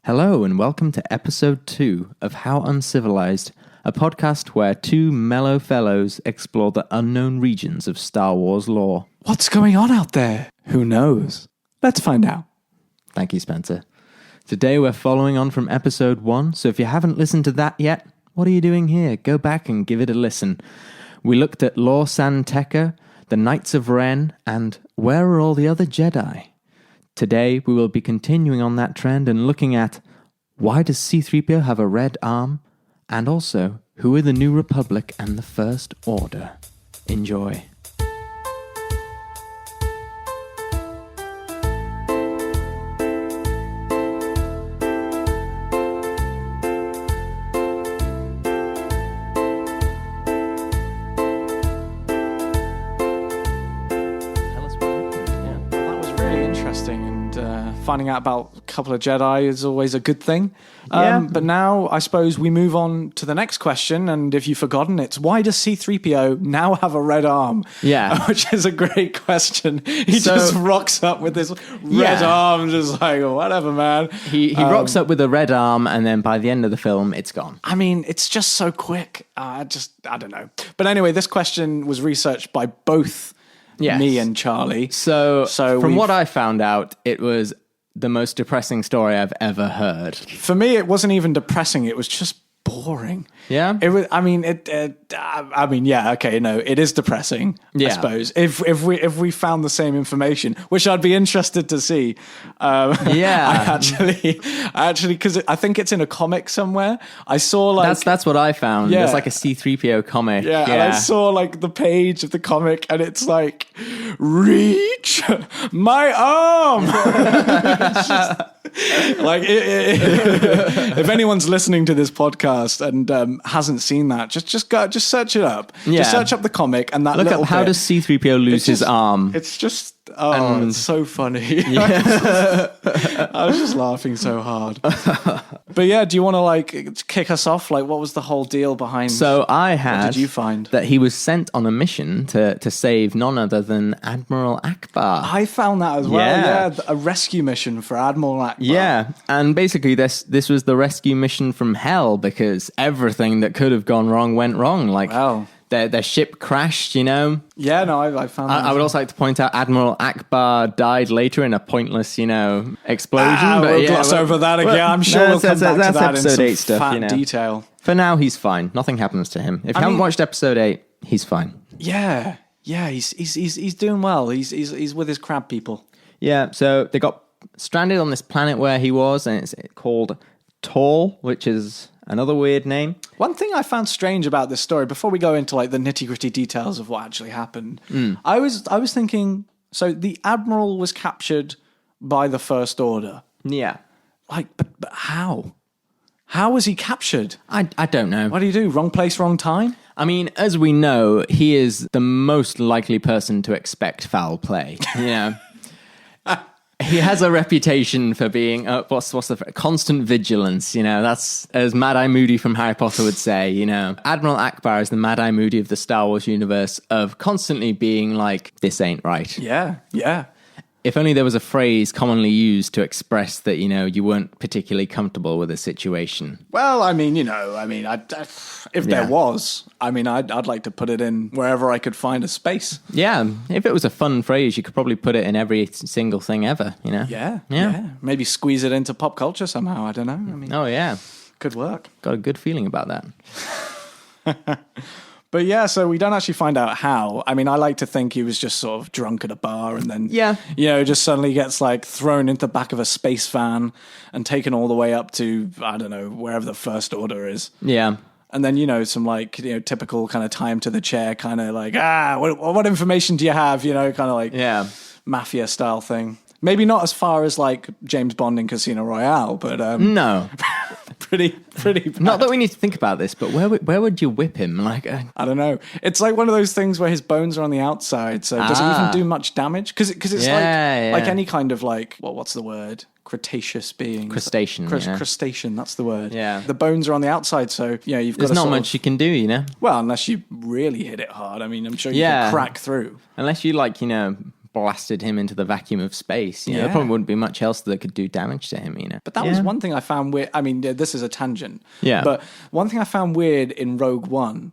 Hello and welcome to episode 2 of How Uncivilized, a podcast where two mellow fellows explore the unknown regions of Star Wars lore. What's going on out there? Who knows? Let's find out. Thank you, Spencer. Today we're following on from episode 1, so if you haven't listened to that yet, what are you doing here? Go back and give it a listen. We looked at Lor San Tekka, the Knights of Ren, and where are all the other Jedi? Today, we will be continuing on that trend and looking at why does C-3PO have a red arm? And also, who are the New Republic and the First Order? Enjoy. Finding out about a couple of Jedi is always a good thing. Yeah. But now I suppose we move on to the next question. And if you've forgotten, it's why does C-3PO now have a red arm? Yeah. Which is a great question. He just rocks up with this red arm, just like, oh, whatever, man. He rocks up with a red arm, and then by the end of the film, it's gone. I mean, it's just so quick. I don't know. But anyway, this question was researched by both me and Charlie. So from what I found out, it was the most depressing story I've ever heard. For me, it wasn't even depressing. It was just boring. Yeah? It was. I mean, yeah. Okay, no, it is depressing. Yeah. I suppose if we found the same information, which I'd be interested to see. Yeah. I actually, because I think it's in a comic somewhere. I saw like that's what I found. Yeah. There's like a C-3PO comic. Yeah, and I saw like the page of the comic, and it's like, reach my arm. It's just, like, if anyone's listening to this podcast and hasn't seen that, just search it up. Yeah. Just search up the comic and that. Look little up how bit. does C-3PO lose his arm? It's just it's so funny. Yeah. I was just laughing so hard. But yeah, do you want to like kick us off? Like, what was the whole deal behind? So I had. What did you find? That he was sent on a mission to save none other than Admiral Akbar. I found that as well. Yeah. A rescue mission for Admiral Akbar. Yeah, and basically this was the rescue mission from hell because everything that could have gone wrong went wrong. Like, wow. Their ship crashed, you know? Yeah, no, I found that. I would also like to point out Admiral Akbar died later in a pointless, explosion. We'll gloss over that again. I'm sure we'll come back to that in some 8 stuff, fat detail. For now, he's fine. Nothing happens to him. If you haven't watched episode 8, he's fine. Yeah, he's doing well. He's with his crab people. Yeah, so they got stranded on this planet where he was, and it's called Tall, which is another weird name. One thing I found strange about this story, before we go into like the nitty-gritty details of what actually happened, I was thinking, so the Admiral was captured by the First Order. Yeah. Like, but how? How was he captured? I don't know. What do you do? Wrong place, wrong time? I mean, as we know, he is the most likely person to expect foul play, He has a reputation for being constant vigilance, That's as Mad-Eye Moody from Harry Potter would say, Admiral Akbar is the Mad-Eye Moody of the Star Wars universe of constantly being like, this ain't right. Yeah. If only there was a phrase commonly used to express that, you weren't particularly comfortable with a situation. Well, if there was, I'd like to put it in wherever I could find a space. Yeah, if it was a fun phrase, you could probably put it in every single thing ever, Yeah. Maybe squeeze it into pop culture somehow, I don't know. Oh, yeah. Could work. Got a good feeling about that. But yeah, so we don't actually find out how. I like to think he was just sort of drunk at a bar and then, just suddenly gets like thrown into the back of a space van and taken all the way up to, I don't know, wherever the First Order is. Yeah. And then, some like, typical kind of time to the chair kind of like, what information do you have? Kind of like mafia style thing. Maybe not as far as like James Bond in Casino Royale, but no. pretty bad. Not that we need to think about this, but where would you whip him? Like, I don't know. It's like one of those things where his bones are on the outside, so does it even do much damage? Because it's like any kind of like what's the word? Cretaceous being. Crustacean. Crustacean, that's the word. Yeah. The bones are on the outside, so you've got. There's not much you can do, Well, unless you really hit it hard. I'm sure you can crack through. Unless you blasted him into the vacuum of space. You know, there probably wouldn't be much else that could do damage to him, you know. But that was one thing I found weird. I mean, this is a tangent. Yeah. But one thing I found weird in Rogue One,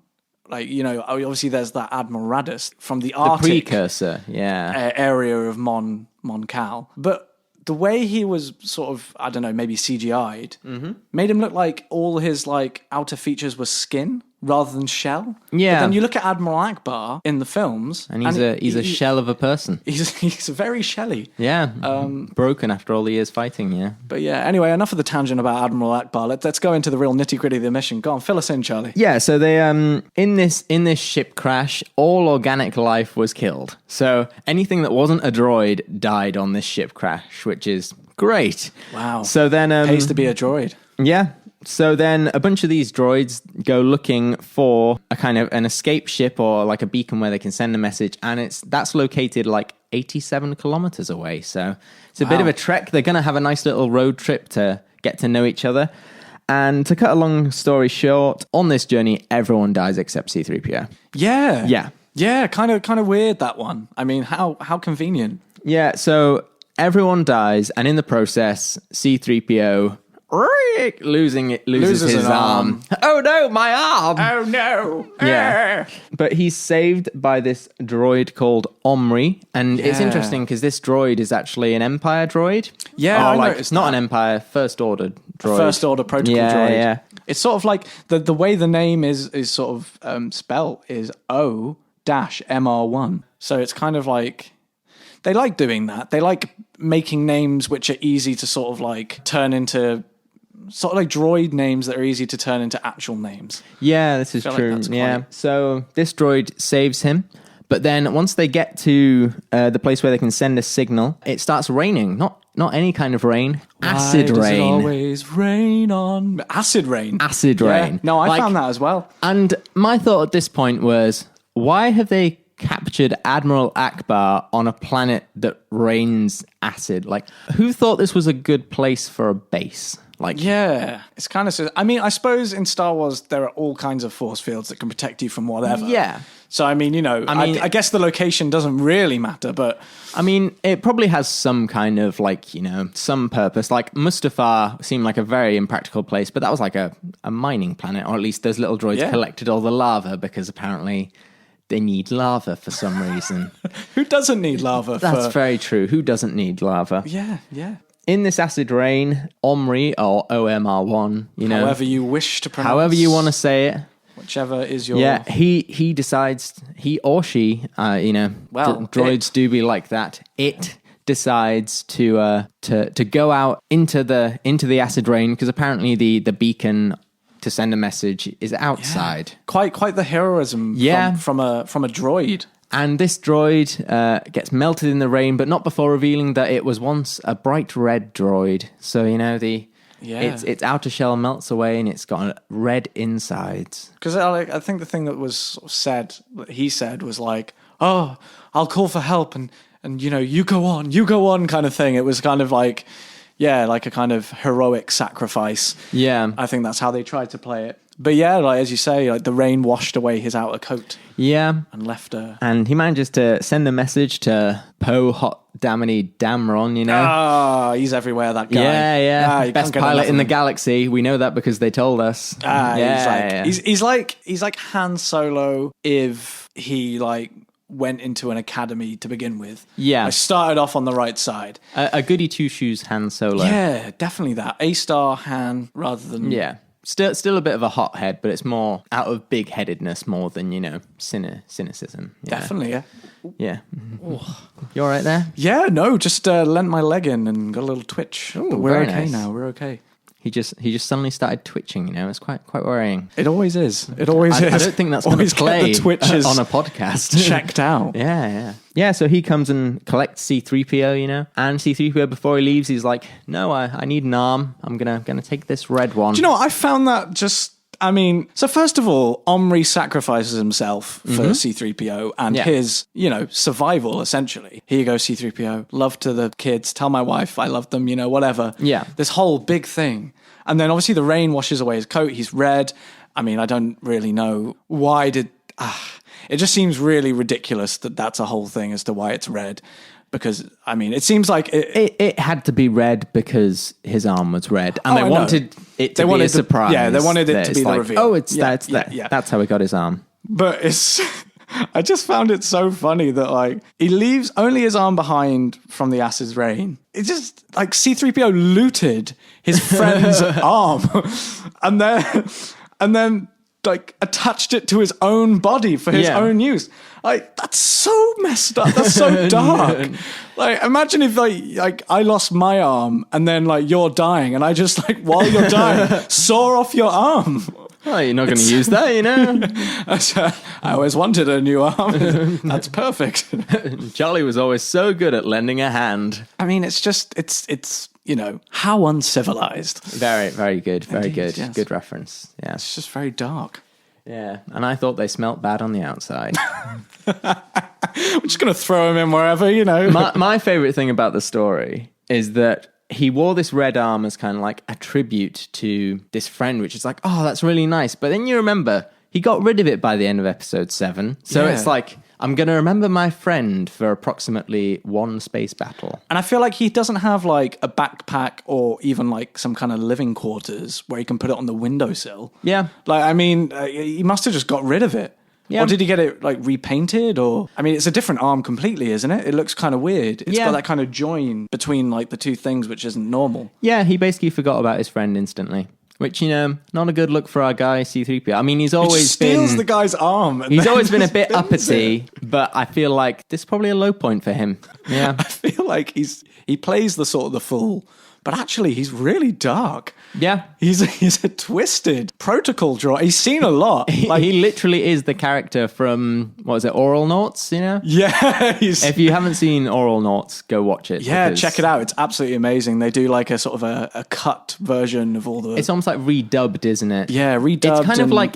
like, you know, obviously there's that Admiral Raddus from the Arctic precursor, area of Mon Cal. But the way he was sort of, I don't know, maybe CGI'd, made him look like all his like outer features were skin rather than shell. Yeah. But then you look at Admiral Akbar in the films, and he's a shell of a person. He's very shelly. Yeah, broken after all the years fighting. Yeah. But yeah, anyway, enough of the tangent about Admiral Akbar. Let's go into the real nitty gritty of the mission. Go on, fill us in, Charlie. Yeah. So they in this ship crash, all organic life was killed. So anything that wasn't a droid died on this ship crash, which is great. Wow. So then pays to be a droid. Yeah. So then a bunch of these droids go looking for a kind of an escape ship or like a beacon where they can send a message, and that's located like 87 kilometers away. So it's a bit of a trek. They're going to have a nice little road trip to get to know each other. And to cut a long story short, on this journey, everyone dies except C-3PO. Yeah. Yeah. Yeah, kind of weird, that one. I mean, how convenient. Yeah, so everyone dies, and in the process, C-3PO loses his arm. Oh no, my arm! Oh no! Yeah. But he's saved by this droid called Omri, and it's interesting because this droid is actually an Empire droid. Yeah, it's not an Empire, First Order droid. First Order protocol droid. Yeah. It's sort of like the way the name is sort of spelt is O-MR1. So it's kind of like they like doing that. They like making names which are easy to sort of like turn into sort of like droid names that are easy to turn into actual names. Yeah, this is true. Like so this droid saves him, but then once they get to the place where they can send a signal, it starts raining. Not any kind of rain. Acid Why rain. Does it always rain on acid rain? Acid rain. No, I found that as well. And my thought at this point was, why have they captured Admiral Akbar on a planet that rains acid? Like, who thought this was a good place for a base? Like, yeah, it's kind of. I mean, I suppose in Star Wars there are all kinds of force fields that can protect you from whatever. Yeah. So I mean, you know, I guess the location doesn't really matter, but I mean, it probably has some kind of like, you know, some purpose. Like Mustafar seemed like a very impractical place, but that was like a mining planet, or at least those little droids collected all the lava because apparently they need lava for some reason. Who doesn't need lava? That's very true. Who doesn't need lava? Yeah, yeah. In this acid rain, Omri, or OMR1, you know. However you wish to pronounce. However you want to say it. Whichever is your... Yeah, he decides, he or she, you know, droids do be like that. It decides to go out into the acid rain, because apparently the beacon to send a message is outside. Yeah. Quite the heroism from a droid. And this droid gets melted in the rain, but not before revealing that it was once a bright red droid. So, you know, its outer shell melts away and it's got red insides. Because I think the thing that was said, that he said, was like, oh, I'll call for help and you know, you go on kind of thing. It was kind of like, yeah, like a kind of heroic sacrifice. Yeah. I think that's how they tried to play it. But yeah, like as you say, like the rain washed away his outer coat. Yeah. And left her. And he manages to send a message to Poe Hot Daminy Damron, you know? Ah, he's everywhere, that guy. Yeah. Best pilot in the galaxy. We know that because they told us. He's like Han Solo if he like went into an academy to begin with. Yeah. I started off on the right side. A goody two-shoes Han Solo. Yeah, definitely that. A-star Han rather than... Yeah. Still a bit of a hothead, but it's more out of big-headedness more than, you know, cynicism. Definitely, yeah. Yeah. You all right there? Yeah, no, just lent my leg in and got a little twitch. Ooh, but we're okay nice. now, we're okay. He just suddenly started twitching, you know. It's quite worrying. It always is. It always is. I don't think that's going to play on a podcast. Checked out. Yeah, so he comes and collects C-3PO, you know. And C-3PO, before he leaves, he's like, no, I need an arm. I'm gonna take this red one. Do you know what? I found that just... I mean, so first of all, Omri sacrifices himself for C-3PO and his, you know, survival, essentially. Here you go, C-3PO. Love to the kids. Tell my wife I love them, you know, whatever. Yeah. This whole big thing. And then obviously the rain washes away his coat. He's red. I mean, I don't really know why did it just seems really ridiculous that that's a whole thing as to why it's red. Because, I mean, it seems like... It had to be red because his arm was red. And they wanted it to be a surprise. They wanted it to be the reveal. Oh, that's how he got his arm. But it's... I just found it so funny that, like, he leaves only his arm behind from the acid rain. It's just, like, C-3PO looted his friend's arm. And then, like, attached it to his own body for his own use. Like, that's so messed up. That's so dark. Like, imagine if, like I lost my arm and then, like, you're dying and I just, like, while you're dying, saw off your arm. Oh, you're not going to use that, you know? I always wanted a new arm. That's perfect. Charlie was always so good at lending a hand. I mean, it's just, it's you know, how uncivilized. Very, very good. Very Indeed, good. yes. Good reference. Yeah. It's just very dark. Yeah. And I thought they smelt bad on the outside. I'm just going to throw him in wherever, you know. My favorite thing about the story is that he wore this red arm as kind of like a tribute to this friend, which is like, oh, that's really nice. But then you remember he got rid of it by the end of episode 7. So it's like, I'm going to remember my friend for approximately one space battle. And I feel like he doesn't have like a backpack or even like some kind of living quarters where he can put it on the windowsill. Yeah. Like, I mean, he must have just got rid of it. Yeah. Or did he get it like repainted? Or I mean, it's a different arm completely, isn't it? It looks kind of weird. It's got that kind of join between like the two things, which isn't normal. Yeah, he basically forgot about his friend instantly, which, you know, not a good look for our guy C-3PO. I mean, he's always steals the guy's arm. He's always been a bit uppity, but I feel like this is probably a low point for him. Yeah, I feel like he plays the sort of the fool. But actually, he's really dark. Yeah. He's a twisted protocol drawer. He's seen a lot. Like, he literally is the character from, what is it, Oral Noughts, you know? Yeah. If you haven't seen Oral Noughts, go watch it. Yeah, check it out. It's absolutely amazing. They do like a sort of a cut version of all the... It's almost like redubbed, isn't it? Yeah, redubbed. It's kind of like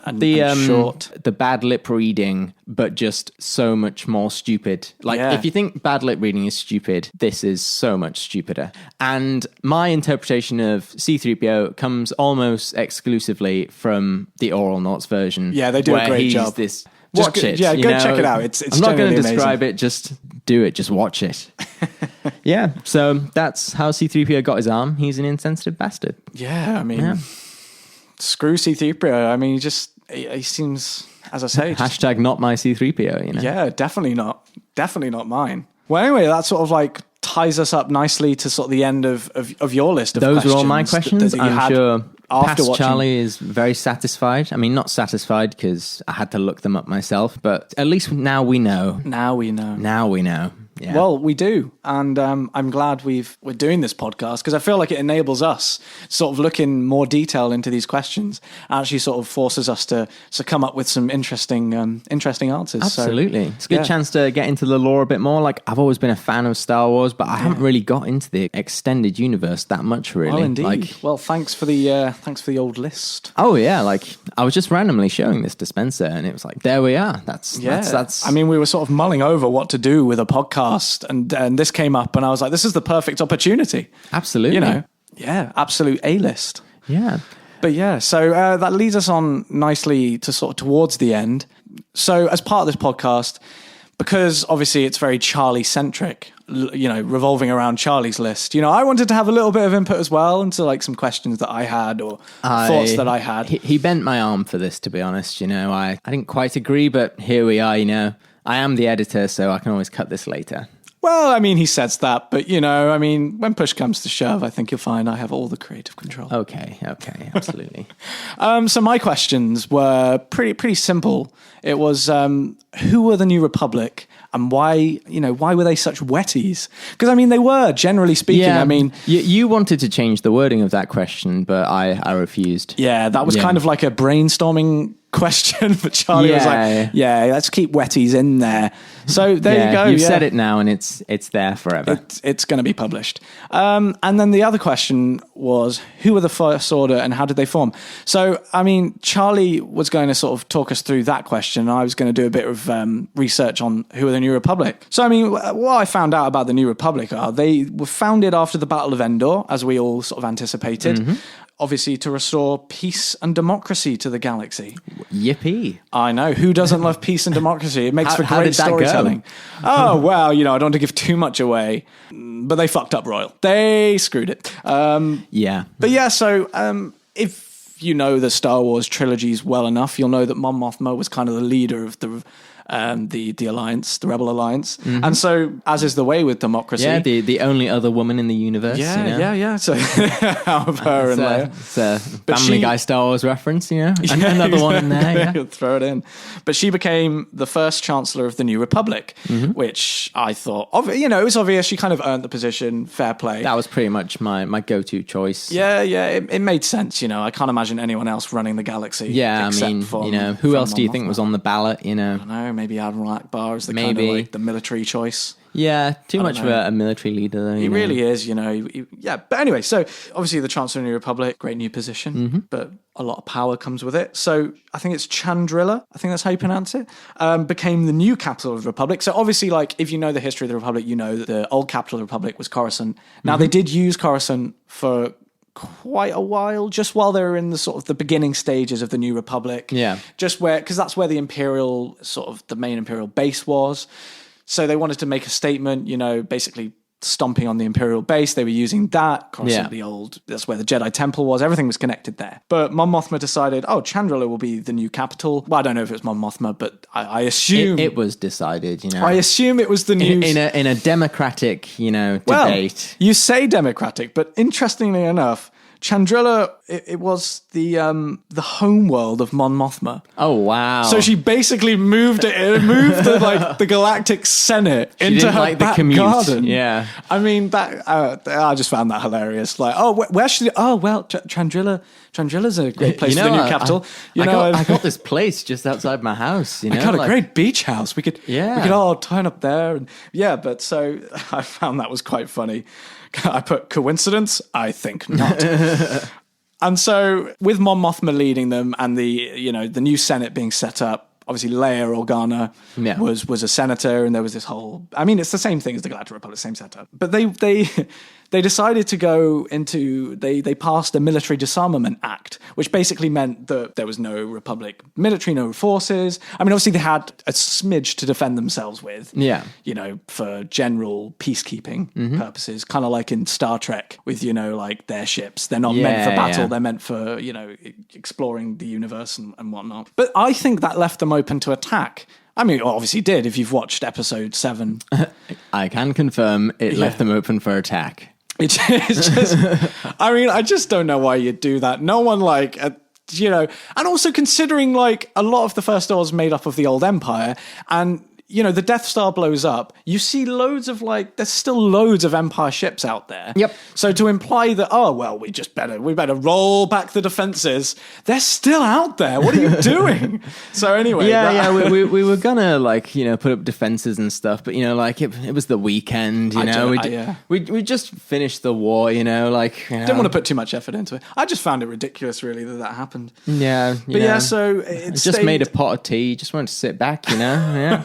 short. The bad lip reading, but just so much more stupid. Like, if you think bad lip reading is stupid, this is so much stupider. And my interpretation of C-3PO comes almost exclusively from the Oral Noughts version. Yeah, they do a great job. Watch it. Yeah, go check it out. It's I'm not going to describe amazing. it, just do it, just watch it. Yeah, so that's how C-3PO got his arm. He's an insensitive bastard. Yeah, I mean, screw C-3PO. I mean, he seems, as I say... Hashtag not my C-3PO, you know? Yeah, definitely not. Definitely not mine. Well, anyway, that sort of like ties us up nicely to sort of the end of your list of Those questions. Those are all my questions. I'm sure after Past Charlie is very satisfied. I mean, not satisfied because I had to look them up myself, but at least now we know. Now we know. Now we know. Yeah. Well, we do. And I'm glad we're doing this podcast because I feel like it enables us to sort of look in more detail into these questions and actually sort of forces us to come up with some interesting answers. Absolutely. So, it's a good chance to get into the lore a bit more. Like, I've always been a fan of Star Wars, but I haven't really got into the extended universe that much, really. Well, indeed. Well, thanks for the old list. Oh, yeah. Like, I was just randomly showing this to Spencer and it was like, there we are. That's. I mean, we were sort of mulling over what to do with a podcast. And this came up and I was like, this is the perfect opportunity. Absolutely. You know, yeah, absolute A-list. Yeah. But yeah, so that leads us on nicely to sort of towards the end. So as part of this podcast, because obviously it's very Charlie-centric, you know, revolving around Charlie's list, you know, I wanted to have a little bit of input as well into like some questions that I had or thoughts that I had. He bent my arm for this, to be honest. You know, I didn't quite agree, but here we are, you know. I am the editor, so I can always cut this later. Well, I mean, he says that, but, you know, I mean, when push comes to shove, I think you'll find I have all the creative control. Okay, absolutely. So my questions were pretty simple. It was, who were the New Republic and why were they such wetties? Because, I mean, they were, generally speaking. Yeah, I mean... You wanted to change the wording of that question, but I refused. Yeah, that was kind of like a brainstorming question, but Charlie was like, yeah, let's keep wetties in there. So there you go. You've said it now and it's there forever. It's going to be published. And then the other question was, who were the First Order and how did they form? So, I mean, Charlie was going to sort of talk us through that question and I was going to do a bit of research on who were the New Republic. So, I mean, what I found out about the New Republic are they were founded after the Battle of Endor, as we all sort of anticipated. Mm-hmm. obviously to restore peace and democracy to the galaxy. Yippee. I know. Who doesn't love peace and democracy? It makes for how great did that go? storytelling. Oh, well, I don't want to give too much away, but they fucked up royal. They screwed it. Yeah. But yeah, so if you know the Star Wars trilogies well enough, you'll know that Mon Mothma was kind of the leader of the Alliance, the Rebel Alliance. Mm-hmm. And so, as is the way with democracy. Yeah, the only other woman in the universe. Yeah. So, out of her and Leia. It's a Family Guy Star Wars reference, Another one in there, yeah. Throw it in. But she became the first Chancellor of the New Republic, which I thought, it was obvious. She kind of earned the position, fair play. That was pretty much my go-to choice. Yeah, it made sense, I can't imagine anyone else running the galaxy. Yeah, who else do you think was on the ballot, I don't know, maybe Admiral Akbar is the kind of like the military choice. Yeah, too much of a military leader, though. He really is, yeah. But anyway, so obviously the Chancellor of the New Republic, great new position, but a lot of power comes with it. So I think it's Chandrila, I think that's how you pronounce it, became the new capital of the Republic. So obviously, like, if you know the history of the Republic, you know that the old capital of the Republic was Coruscant. Now, they did use Coruscant for quite a while, just while they were in the sort of the beginning stages of the New Republic. Yeah. Because that's where the Imperial, sort of the main Imperial base was. So they wanted to make a statement, basically stomping on the Imperial base. They were using that. Coruscant, that's where the Jedi Temple was. Everything was connected there. But Mon Mothma decided, Chandrila will be the new capital. Well, I don't know if it was Mon Mothma, but I assume... It was decided, I assume it was the new... In a democratic, debate. Well, you say democratic, but interestingly enough, Chandrila, it was the home world of Mon Mothma. Oh, wow. So she basically moved the Galactic Senate into her back garden. Yeah. I mean, that I just found that hilarious. Like, where should... Chandrila's a great place for the new capital. I got this place just outside my house. I got a great beach house. We could all turn up there. But so I found that was quite funny. I put coincidence? I think not. And so with Mon Mothma leading them and the new Senate being set up, obviously Leia Organa was a senator, and there was this whole... I mean, it's the same thing as the Galactic Republic, same setup. But they decided to go into... They passed a military disarmament act, which basically meant that there was no Republic military, no forces. I mean, obviously they had a smidge to defend themselves with. Yeah. For general peacekeeping purposes, kind of like in Star Trek with, like their ships. They're not meant for battle. Yeah. They're meant for, exploring the universe and whatnot. But I think that left them open to attack. I mean, obviously did if you've watched episode 7. I can confirm it left them open for attack. It's just, I just don't know why you'd do that. No one and also considering a lot of the First Order is made up of the old Empire, and the Death Star blows up. You see loads of there's still loads of Empire ships out there. Yep. So to imply that, we better roll back the defenses. They're still out there. What are you doing? So anyway. We were gonna put up defenses and stuff, but it was the weekend, we just finished the war, Didn't want to put too much effort into it. I just found it ridiculous really that happened. Yeah. But so it just made a pot of tea, just wanted to sit back, Yeah.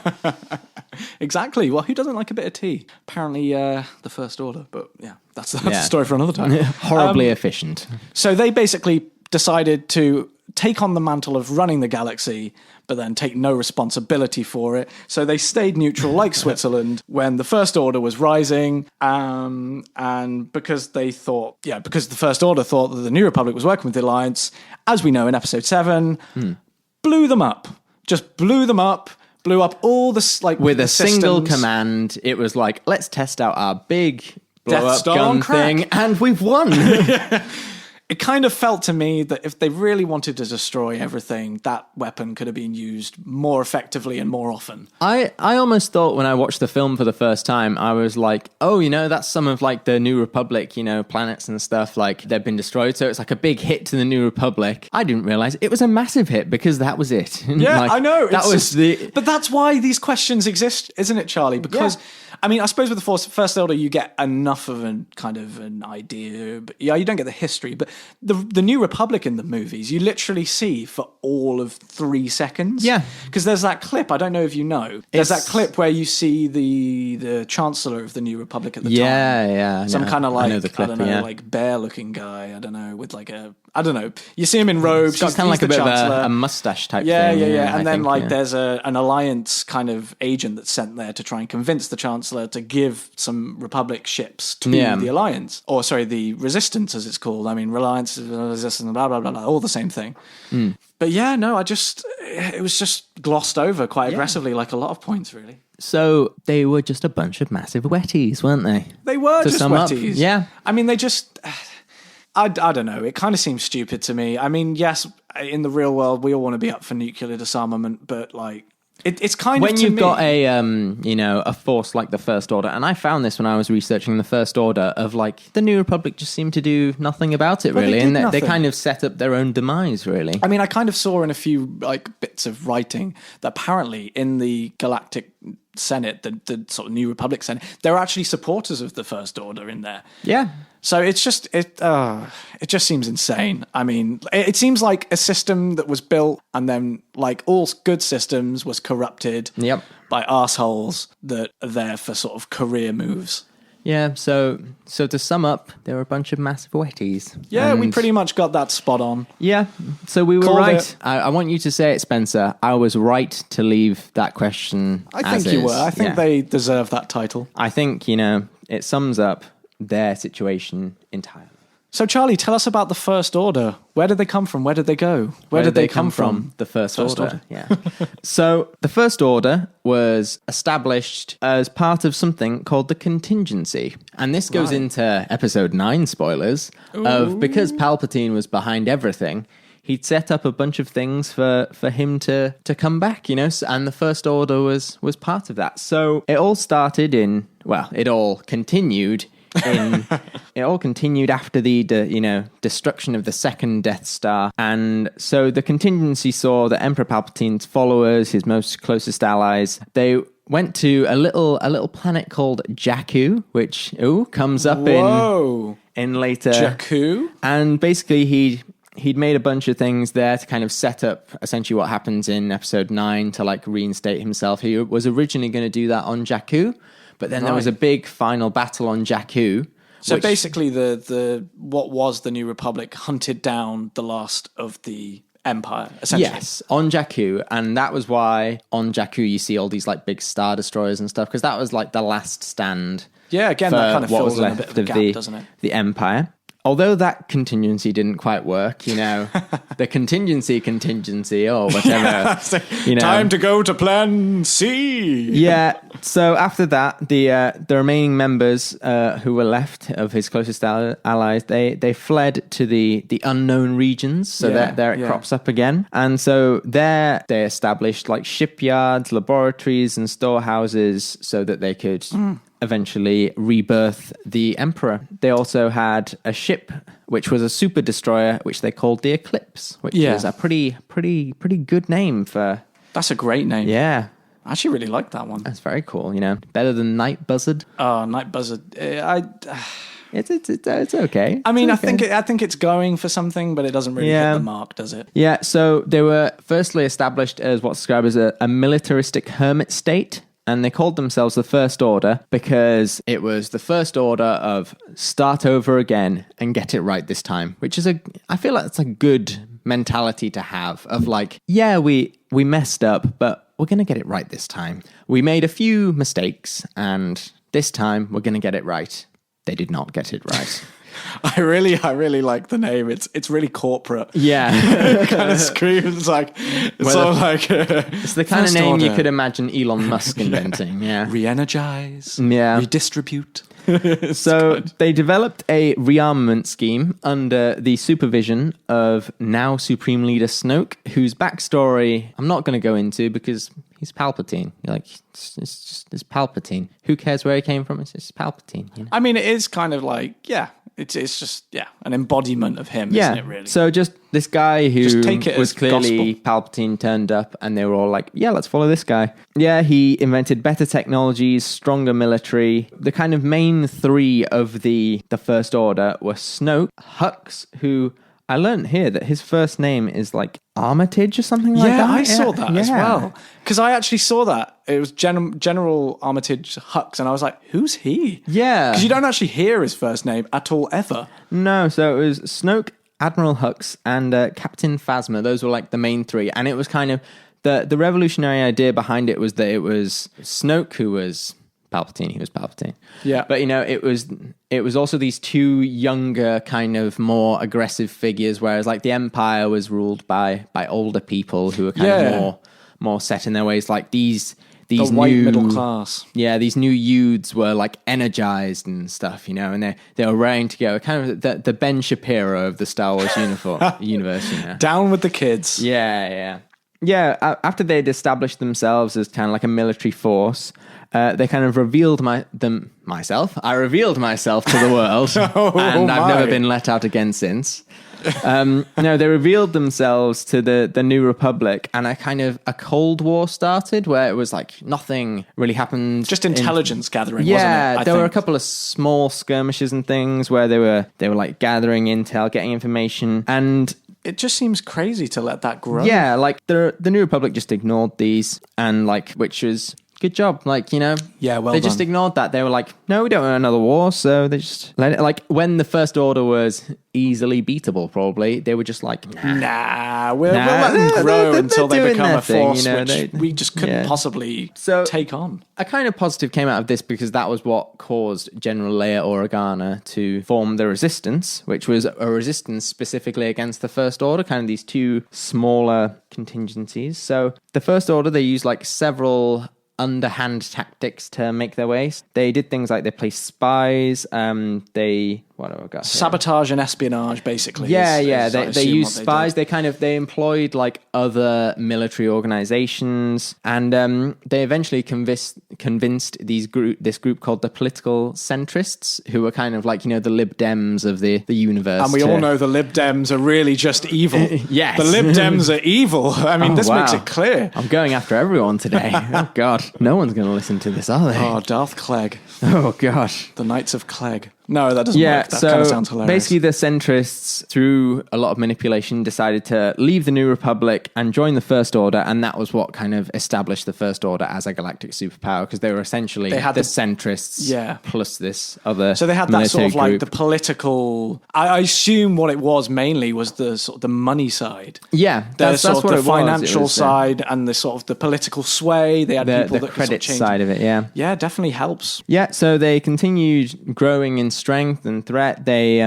Exactly. Well, who doesn't like a bit of tea? Apparently, the First Order. But that's a story for another time. Horribly efficient. So they basically decided to take on the mantle of running the galaxy, but then take no responsibility for it. So they stayed neutral like Switzerland when the First Order was rising. And because the First Order thought that the New Republic was working with the Alliance, as we know in episode 7, blew them up. Just blew them up. Blew up all the with a single command. It was let's test out our big blow-up gun thing, and we've won. It kind of felt to me that if they really wanted to destroy everything, that weapon could have been used more effectively and more often. I almost thought when I watched the film for the first time, I was like, that's some of the New Republic, planets and stuff, they've been destroyed. So it's a big hit to the New Republic. I didn't realize it was a massive hit because that was it. Yeah, I know. But that's why these questions exist, isn't it, Charlie? Because I mean, I suppose with the First Order, you get enough of an kind of an idea, but you don't get the history. But the New Republic in the movies, you literally see for all of 3 seconds. Yeah. Because there's that clip, I don't know if you know, there's that clip where you see the Chancellor of the New Republic at the time. Yeah. Some kind of like, I know the clip, like bear-looking guy, I don't know, with like I don't know. You see him in robes. He's got kind of like a bit of a mustache type thing. Yeah. And then there's an Alliance kind of agent that's sent there to try and convince the Chancellor to give some Republic ships to the Alliance. Or, sorry, the Resistance, as it's called. I mean, Reliance, Resistance, blah, blah, blah, blah, all the same thing. But yeah, no, it was just glossed over quite aggressively, like a lot of points, really. So they were just a bunch of massive wetties, weren't they? They were just wetties. Yeah. I mean, they just... I don't know. It kind of seems stupid to me. I mean, yes, in the real world, we all want to be up for nuclear disarmament, but like, it's kind of, when you've got a force like the First Order, and I found this when I was researching the First Order, of like the New Republic just seemed to do nothing about it, really, and they kind of set up their own demise, really. I mean, I kind of saw in a few like bits of writing that apparently in the Galactic Senate, the sort of New Republic Senate, there are actually supporters of the First Order in there. Yeah. So it's just it just seems insane. I mean, it seems like a system that was built and then, like all good systems, was corrupted by assholes that are there for sort of career moves. Yeah, so to sum up, there were a bunch of massive wetties. Yeah, we pretty much got that spot on. Yeah, so we were Called right. it. I want you to say it, Spencer. I was right to leave that question I think you were. I think they deserve that title. I think, it sums up their situation entirely. So, Charlie, tell us about the First Order. Where did they come from? Where did they go? Where did they come from? The First Order. Yeah. So, the First Order was established as part of something called the Contingency. And this goes into episode 9 spoilers of because Palpatine was behind everything. He'd set up a bunch of things for him to come back, and the First Order was part of that. So it all started it all continued after the destruction of the second Death Star. And so the Contingency saw that Emperor Palpatine's followers, his most closest allies, they went to a little planet called Jakku, which comes up in later Jakku. And basically he'd made a bunch of things there to kind of set up essentially what happens in episode 9 to like reinstate himself. He was originally going to do that on Jakku, but then there was a big final battle on Jakku. So basically what was the New Republic hunted down the last of the Empire, essentially. Yes, on Jakku, and that was why on Jakku you see all these like big Star Destroyers and stuff, because that was like the last stand. Yeah, again, that kind of fills in a bit of a gap, doesn't it? The Empire. Although that contingency didn't quite work, the contingency or whatever. Time to go to Plan C. Yeah. So after that, the remaining members who were left of his closest allies, they fled to the unknown regions. So there it crops up again, and so there they established like shipyards, laboratories, and storehouses so that they could eventually rebirth the Emperor. They also had a ship which was a super destroyer, which they called the Eclipse, which is a pretty good name for. That's a great name. Yeah, I actually really like that one. That's very cool. Better than Night Buzzard. Oh, Night Buzzard. It's okay. I mean, it's okay. I think it's going for something, but it doesn't really hit the mark, does it? Yeah. So they were firstly established as what's described as a militaristic hermit state. And they called themselves the First Order because it was the First Order of start over again and get it right this time, which is I feel like it's a good mentality to have of like, yeah, we messed up, but we're going to get it right this time. We made a few mistakes and this time we're going to get it right. They did not get it right. I really like the name. It's really corporate. Yeah. It kind of screams like it's it's the kind of name Order. You could imagine Elon Musk inventing. Yeah. Re-energize. Yeah. Redistribute. So they developed a rearmament scheme under the supervision of now Supreme Leader Snoke, whose backstory I'm not going to go into because he's Palpatine. You're like, it's Palpatine. Who cares where he came from? It's Palpatine. I mean, it is kind of like, It's just, an embodiment of him, isn't it, really? So just this guy who Just take it was as clearly Palpatine turned up, and they were all like, yeah, let's follow this guy. Yeah, he invented better technologies, stronger military. The kind of main three of the First Order were Snoke, Hux, who I learned here that his first name is like Armitage or something like that. Yeah, I saw that as well. Because I actually saw that. It was General Armitage Hux, and I was like, who's he? Yeah. Because you don't actually hear his first name at all, ever. No, so it was Snoke, Admiral Hux, and Captain Phasma. Those were like the main three. And it was kind of, the revolutionary idea behind it was that it was Snoke who was Palpatine. He was Palpatine. Yeah. But, it was also these two younger, kind of more aggressive figures, whereas like the Empire was ruled by older people who were kind of more set in their ways. Like these the white middle class. Yeah, these new youths were like energized and stuff, and they were raring to go. Kind of the Ben Shapiro of the Star Wars universe, Down with the kids. Yeah. After they'd established themselves as kind of like a military force, they kind of revealed myself. I revealed myself to the world, and I've never been let out again since. They revealed themselves to the New Republic, and a Cold War started where it was like nothing really happened. Just intelligence gathering, wasn't it? Yeah, there were a couple of small skirmishes and things where they were like gathering intel, getting information, and it just seems crazy to let that grow. Yeah, like the New Republic just ignored these, and like, which was good job. Like, yeah, well they just ignored that. They were like, no, we don't want another war, so they just let it. Like when the First Order was easily beatable, probably they were just like, we'll let them grow until they become a force, which we just couldn't possibly take on. A kind of positive came out of this because that was what caused General Leia Organa to form the Resistance, which was a resistance specifically against the First Order, kind of these two smaller contingencies. So the First Order, they used like several underhand tactics to make their way. They did things like they placed spies, what have I got here? Sabotage and espionage, basically. They used spies. They employed like other military organizations, and they eventually convinced this group called the political centrists, who were kind of like the Lib Dems of the universe. And we all know the Lib Dems are really just evil. Yes, the Lib Dems are evil. I mean, this makes it clear. I'm going after everyone today. Oh God, no one's going to listen to this, are they? Oh, Darth Clegg. Oh gosh, the Knights of Clegg. No, that doesn't work. That kind of sounds hilarious. Basically, the centrists, through a lot of manipulation, decided to leave the New Republic and join the First Order, and that was what kind of established the First Order as a galactic superpower, because they were essentially the centrists plus this other. So they had that sort of group. like the political. I assume what it was mainly was the sort of the money side. Yeah, that's sort of what the it financial was. side and the sort of the political sway. They had people the that credit sort of side of it. Yeah, definitely helps. Yeah, so they continued growing in strength and threat. They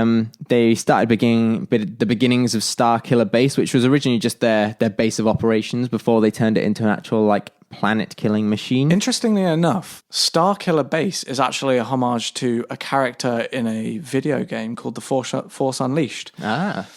started the beginnings of Starkiller Base, which was originally just their base of operations before they turned it into an actual like planet-killing machine. Interestingly enough, Starkiller Base is actually a homage to a character in a video game called The Force Unleashed.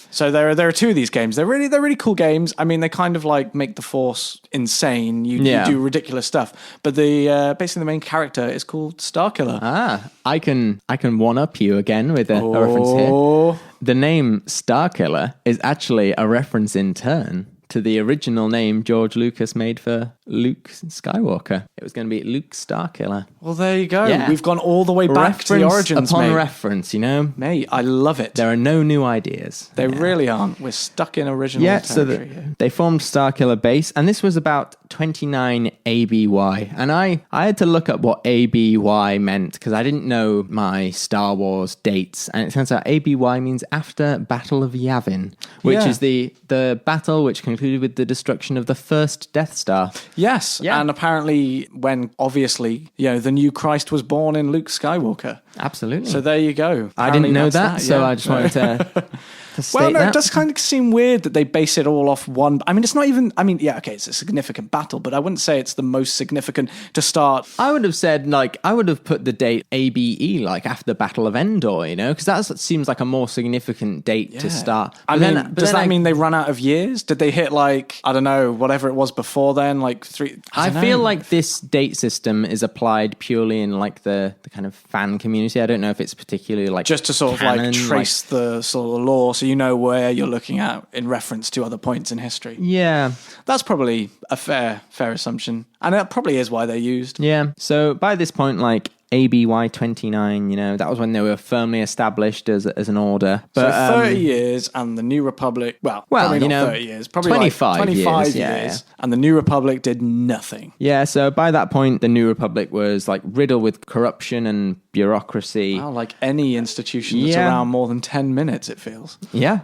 So there are two of these games. They're really cool games. I mean, they kind of like make the Force insane. You do ridiculous stuff, but basically the main character is called Starkiller. I can one up you again with a reference here. The name Starkiller is actually a reference in turn to the original name George Lucas made for Luke Skywalker. It was going to be Luke Starkiller. Well, there you go. Yeah. We've gone all the way back to the origins, upon mate. reference, Mate, I love it. There are no new ideas. They really aren't. We're stuck in original territory. So they formed Starkiller Base, and this was about 29 ABY. And I had to look up what ABY meant, because I didn't know my Star Wars dates. And it turns out ABY means after Battle of Yavin, which is the battle which concluded with the destruction of the first Death Star. Yes, and apparently when, obviously, the new Christ was born in Luke Skywalker. Absolutely. So there you go. I didn't know that, so I just wanted to Well, no, that. it does kind of seem weird that they base it all off one. I mean, it's not even. I mean, yeah, okay, it's a significant battle, but I wouldn't say it's the most significant to start. I would have said, like, I would have put the date ABE, like, after the Battle of Endor, you know, because that seems like a more significant date to start. I mean, does that mean they run out of years? Did they hit, like, I don't know, whatever it was before then, like three? I feel like this date system is applied purely in, like, the kind of fan community. I don't know if it's particularly, like, just to sort canon, of, like, trace the sort of lore so you know where you're looking at in reference to other points in history. Yeah. That's probably a fair assumption. And that probably is why they're used. Yeah. So by this point, like, ABY 29, you know, that was when they were firmly established as an order. But, so 30 years and the New Republic, well probably you not know, 30 years, probably 25 years. Yeah. And the New Republic did nothing. Yeah, so by that point, the New Republic was, like, riddled with corruption and bureaucracy. Wow, like any institution that's around more than 10 minutes, it feels. Yeah.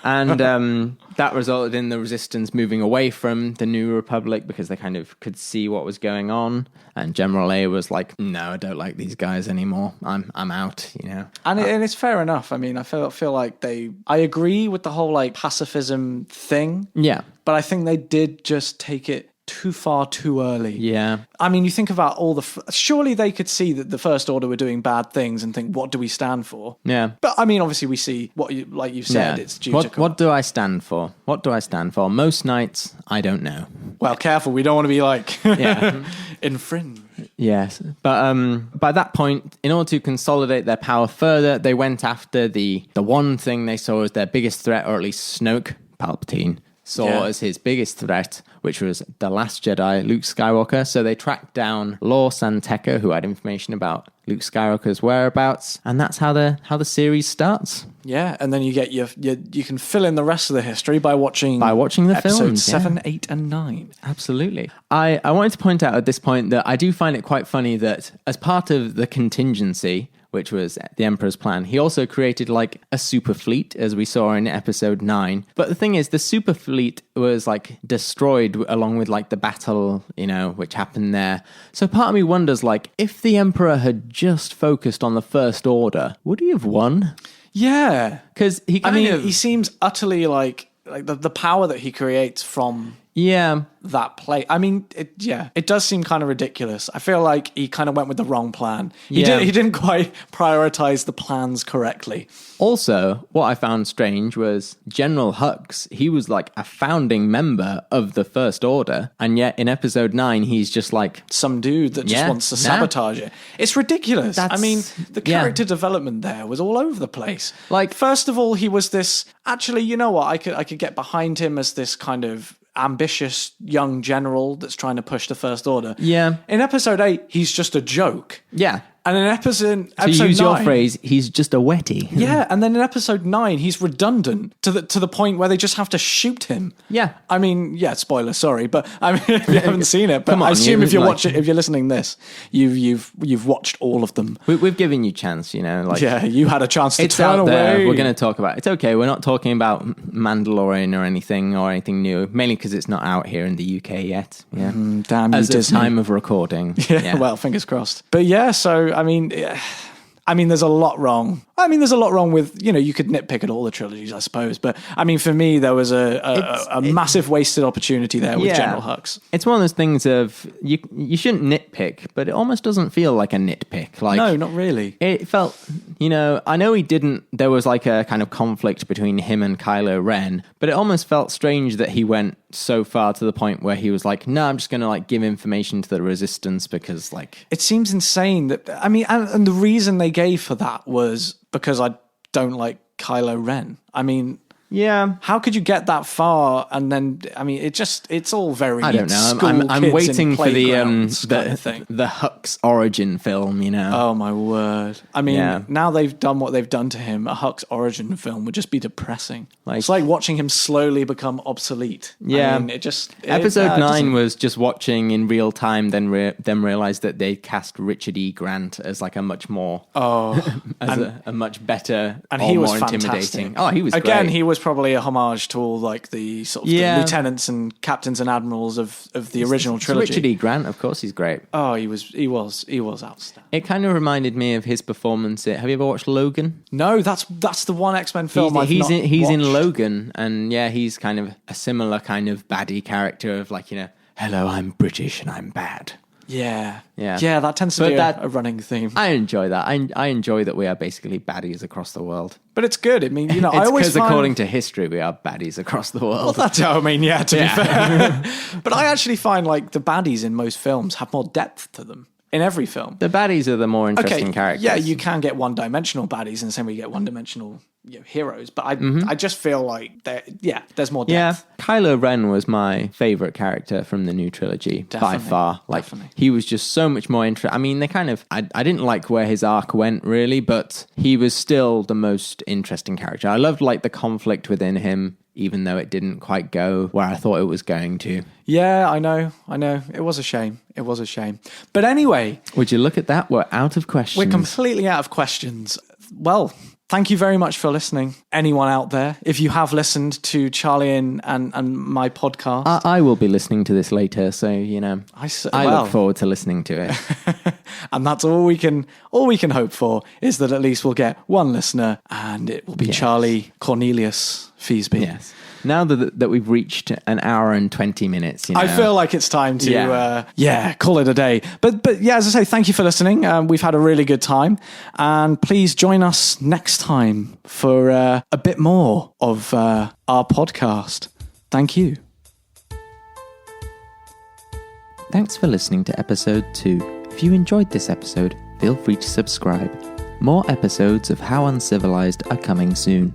And that resulted in the resistance moving away from the New Republic because they kind of could see what was going on. And General A was like, no, I don't like these guys anymore. I'm out, you know. And it's fair enough. I mean, I feel like I agree with the whole, like, pacifism thing. Yeah. But I think they did just take it too far too early. Yeah. I mean, you think about all surely they could see that the First Order were doing bad things and think, what do we stand for? Yeah. But I mean, obviously we see like you said, it's due to... What do I stand for? What do I stand for? Most nights, I don't know. Well, careful. We don't want to be like infringe. Yes. But by that point, in order to consolidate their power further, they went after the one thing they saw as their biggest threat, or at least Snoke, Palpatine, saw as his biggest threat, which was the Last Jedi, Luke Skywalker. So they tracked down Lor San Tekka, who had information about Luke Skywalker's whereabouts, and that's how the series starts. Yeah, and then you get you can fill in the rest of the history by watching the episodes films, 7, 8, and 9. Absolutely. I wanted to point out at this point that I do find it quite funny that as part of the contingency, which was the Emperor's plan, he also created, like, a super fleet, as we saw in episode 9. But the thing is, the super fleet was, like, destroyed along with, like, the battle, you know, which happened there. So part of me wonders, like, if the Emperor had just focused on the First Order, would he have won? Yeah. Because he seems utterly like the power that he creates from that play. I mean, it does seem kind of ridiculous. I feel like he kind of went with the wrong plan. He didn't quite prioritize the plans correctly. Also, what I found strange was General Hux. He was, like, a founding member of the First Order, and yet in episode 9, he's just like some dude that just wants to sabotage it. It's ridiculous. I mean, the character development there was all over the place. Like, first of all, he was this. Actually, you know what? I could get behind him as this kind of ambitious young general that's trying to push the First Order. Yeah. In episode 8, he's just a joke. Yeah. And in episode to use 9, your phrase, he's just a wetty. Yeah, and then in episode 9, he's redundant to the point where they just have to shoot him. Yeah. I mean, spoiler, sorry, but I mean, if you haven't seen it, but I assume if you're watching, if you're listening to this, you've watched all of them. We've given you chance, you know. Like, yeah, you had a chance to it's turn out away. There. We're going to talk about it. It's okay. We're not talking about Mandalorian or anything new, mainly because it's not out here in the UK yet. Yeah, damn you, as Disney. the time of recording. Yeah, well, fingers crossed. But yeah, so I mean, there's a lot wrong. I mean, there's a lot wrong with, you know, you could nitpick at all the trilogies, I suppose. But, I mean, for me, there was a massive wasted opportunity there with General Hux. It's one of those things of, you shouldn't nitpick, but it almost doesn't feel like a nitpick. Like, no, not really. It felt, you know, I know there was like a kind of conflict between him and Kylo Ren, but it almost felt strange that he went so far to the point where he was like, no, I'm just going to, like, give information to the Resistance because, like... It seems insane that, I mean, and the reason they gave for that was because I don't like Kylo Ren. I mean... Yeah. How could you get that far and then, I mean, it's all very... I don't know. I'm waiting for the Hux origin film, you know. Oh, my word. I mean, now they've done what they've done to him, a Hux origin film would just be depressing. It's like watching him slowly become obsolete. Yeah. I mean, Episode 9 was just watching in real time, then realize that they cast Richard E. Grant as like a much more... a much better, and he was more fantastic. intimidating. Oh, he was Again, great. he was probably a homage to all like the sort of the lieutenants and captains and admirals of the original trilogy. Richard E. Grant, of course, he's great. Oh, he was outstanding. It kind of reminded me of his performance. Have you ever watched Logan? No, that's the one X-Men film He's in watched. Logan, and yeah, he's kind of a similar kind of baddie character of like, hello, I'm British and I'm bad. Yeah. That tends to be a running theme. I enjoy that. I enjoy that we are basically baddies across the world. But it's good. I mean, I it's always because according to history, we are baddies across the world. Well, that's how I mean. Yeah, to be fair. But I actually find like the baddies in most films have more depth to them. In every film, the baddies are the more interesting characters. Yeah, you can get one-dimensional baddies, and the same way you get one-dimensional heroes. But I just feel like there's more depth. Yeah, Kylo Ren was my favorite character from the new trilogy by far. Like he was just so much more interesting. I mean, they kind of I didn't like where his arc went really, but he was still the most interesting character. I loved like the conflict within him, even though it didn't quite go where I thought it was going to. Yeah, I know. It was a shame. But anyway... Would you look at that? We're out of questions. We're completely out of questions. Well, thank you very much for listening. Anyone out there, if you have listened to Charlie and my podcast... I will be listening to this later, so, I look forward to listening to it. And that's all we can hope for, is that at least we'll get one listener, and it will be Charlie Cornelius Feasby. Yes. Now that we've reached an hour and 20 minutes, I feel like it's time to call it a day. But yeah, as I say, thank you for listening. We've had a really good time, and please join us next time for a bit more of our podcast. Thank you. Thanks for listening to episode 2. If you enjoyed this episode, feel free to subscribe. More episodes of How Uncivilized are coming soon.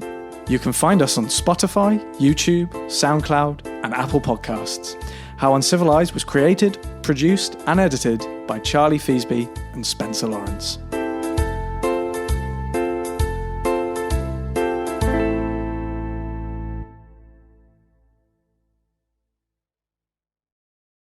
You can find us on Spotify, YouTube, SoundCloud, and Apple Podcasts. How Uncivilized was created, produced, and edited by Charlie Feasby and Spencer Lawrence.